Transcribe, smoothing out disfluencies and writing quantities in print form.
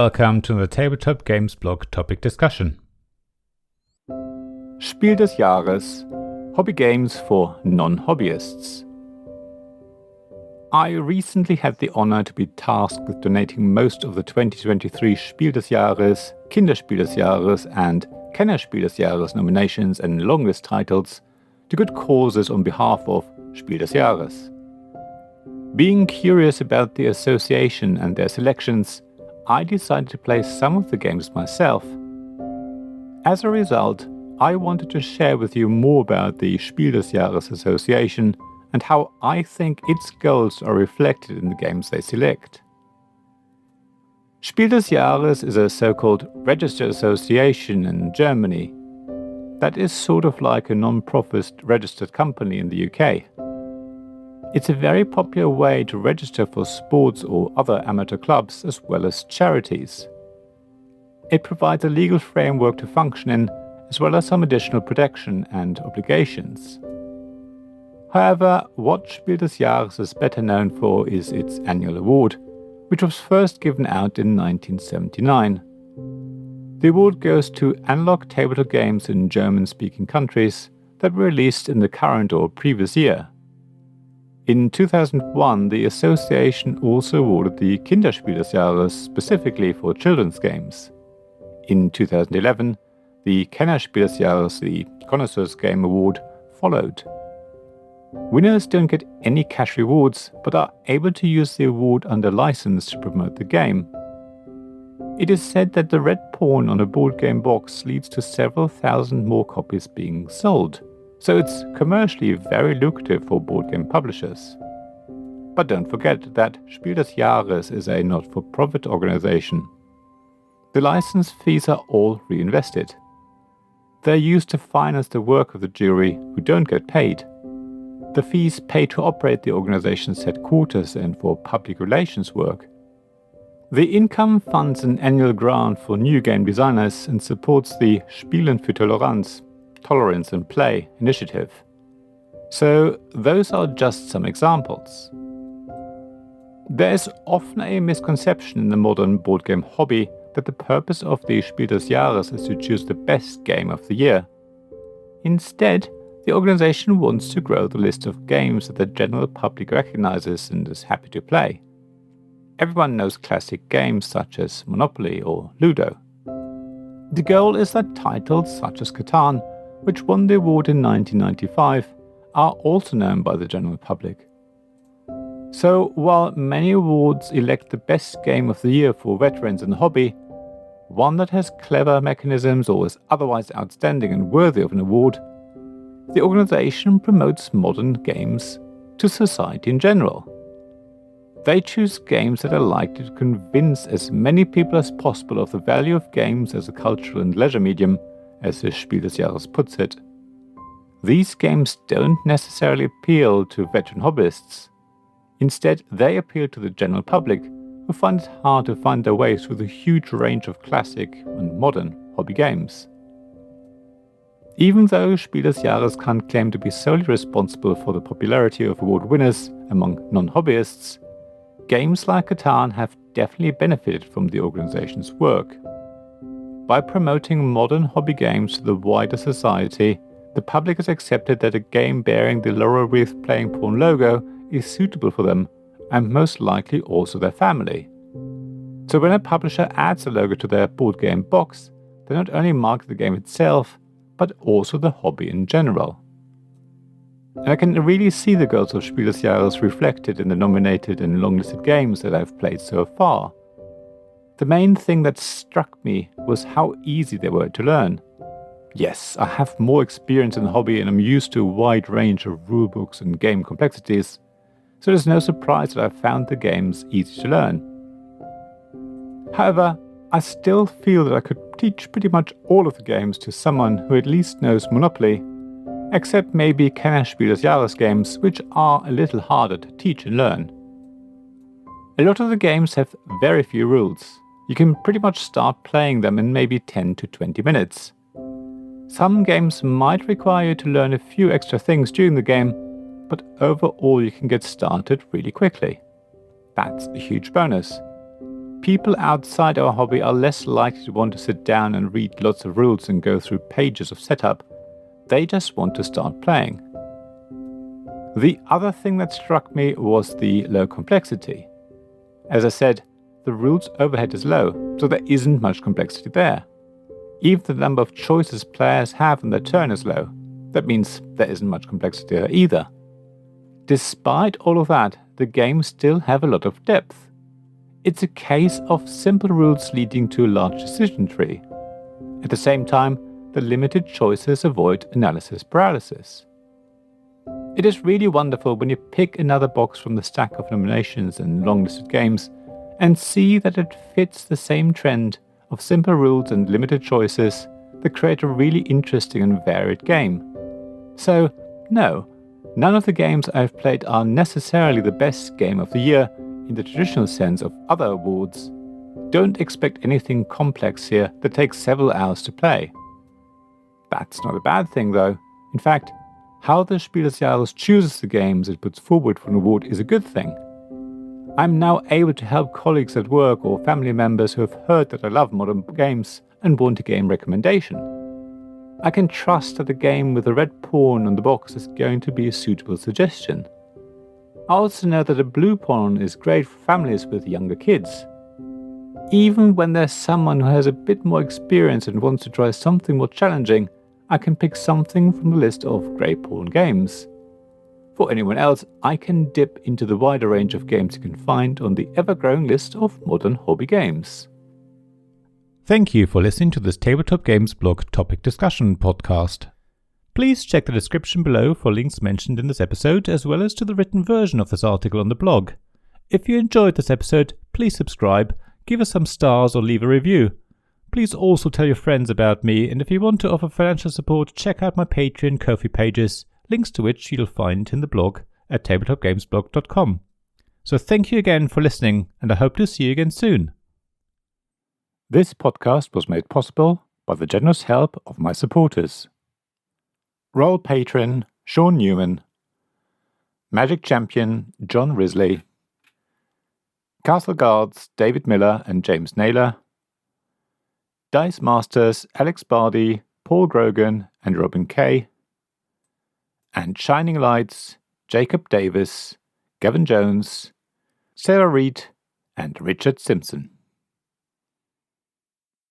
welcome to the Tabletop Games blog topic discussion. Spiel des Jahres – Hobby Games for Non-Hobbyists. I recently had the honor to be tasked with donating most of the 2023 Spiel des Jahres, Kinderspiel des Jahres and Kennerspiel des Jahres nominations and longlist titles to good causes on behalf of Spiel des Jahres. Being curious about the association and their selections, I decided to play some of the games myself. As a result, I wanted to share with you more about the Spiel des Jahres Association and how I think its goals are reflected in the games they select. Spiel des Jahres is a so-called registered association in Germany. That is sort of like a non-profit registered company in the UK. It's a very popular way to register for sports or other amateur clubs as well as charities. It provides a legal framework to function in, as well as some additional protection and obligations. However, what Spiel des Jahres is better known for is its annual award, which was first given out in 1979. The award goes to analog tabletop games in German-speaking countries that were released in the current or previous year. In 2001, the association also awarded the Kinderspiel des Jahres specifically for children's games. In 2011, the Kennerspiel des Jahres, the Connoisseur's Game Award, followed. Winners don't get any cash rewards, but are able to use the award under license to promote the game. It is said that the red pawn on a board game box leads to several thousand more copies being sold. So it's commercially very lucrative for board game publishers. But don't forget that Spiel des Jahres is a not-for-profit organization. The license fees are all reinvested. They're used to finance the work of the jury who don't get paid. The fees pay to operate the organization's headquarters and for public relations work. The income funds an annual grant for new game designers and supports the Spielen für Toleranz, Tolerance and Play initiative. So those are just some examples. There is often a misconception in the modern board game hobby that the purpose of the Spiel des Jahres is to choose the best game of the year. Instead, the organization wants to grow the list of games that the general public recognizes and is happy to play. Everyone knows classic games such as Monopoly or Ludo. The goal is that titles such as Catan, which won the award in 1995, are also known by the general public. So, while many awards elect the best game of the year for veterans in the hobby, one that has clever mechanisms or is otherwise outstanding and worthy of an award, the organization promotes modern games to society in general. They choose games that are likely to convince as many people as possible of the value of games as a cultural and leisure medium, as the Spiel des Jahres puts it. These games don't necessarily appeal to veteran hobbyists. Instead, they appeal to the general public, who find it hard to find their way through the huge range of classic and modern hobby games. Even though Spiel des Jahres can't claim to be solely responsible for the popularity of award winners among non-hobbyists, games like Catan have definitely benefited from the organization's work. By promoting modern hobby games to the wider society, the public has accepted that a game bearing the laurel wreath playing pawn logo is suitable for them, and most likely also their family. So when a publisher adds a logo to their board game box, they not only market the game itself, but also the hobby in general. And I can really see the goals of Spiel des Jahres reflected in the nominated and longlisted games that I've played so far. The main thing that struck me was how easy they were to learn. Yes, I have more experience in the hobby and I'm used to a wide range of rulebooks and game complexities, so there's no surprise that I found the games easy to learn. However, I still feel that I could teach pretty much all of the games to someone who at least knows Monopoly, except maybe Kennerspiel des Jahres games, which are a little harder to teach and learn. A lot of the games have very few rules. You can pretty much start playing them in maybe 10 to 20 minutes. Some games might require you to learn a few extra things during the game, but overall you can get started really quickly. That's a huge bonus. People outside our hobby are less likely to want to sit down and read lots of rules and go through pages of setup. They just want to start playing. The other thing that struck me was the low complexity. As I said, the rules overhead is low, so there isn't much complexity there. Even the number of choices players have on their turn is low. That means there isn't much complexity there either. Despite all of that, the games still have a lot of depth. It's a case of simple rules leading to a large decision tree. At the same time, the limited choices avoid analysis paralysis. It is really wonderful when you pick another box from the stack of nominations and long-listed games and see that it fits the same trend of simple rules and limited choices that create a really interesting and varied game. So, no, none of the games I've played are necessarily the best game of the year in the traditional sense of other awards. Don't expect anything complex here that takes several hours to play. That's not a bad thing though. In fact, how the Spiel des Jahres chooses the games it puts forward for an award is a good thing. I'm now able to help colleagues at work or family members who have heard that I love modern games and want a game recommendation. I can trust that a game with a red pawn on the box is going to be a suitable suggestion. I also know that a blue pawn is great for families with younger kids. Even when there's someone who has a bit more experience and wants to try something more challenging, I can pick something from the list of grey pawn games. For anyone else, I can dip into the wider range of games you can find on the ever-growing list of modern hobby games. Thank you for listening to this Tabletop Games blog topic discussion podcast. Please check the description below for links mentioned in this episode, as well as to the written version of this article on the blog. If you enjoyed this episode, please subscribe, give us some stars or leave a review. Please also tell your friends about me, and if you want to offer financial support, check out my Patreon and Ko-fi pages, links to which you'll find in the blog at tabletopgamesblog.com. So thank you again for listening, and I hope to see you again soon. This podcast was made possible by the generous help of my supporters. Royal Patron Sean Newman, Magic Champion John Risley, Castle Guards David Miller and James Naylor, Dice Masters Alex Bardi, Paul Grogan and Robin Kay, and Shining Lights Jacob Davis, Gavin Jones, Sarah Reed and Richard Simpson.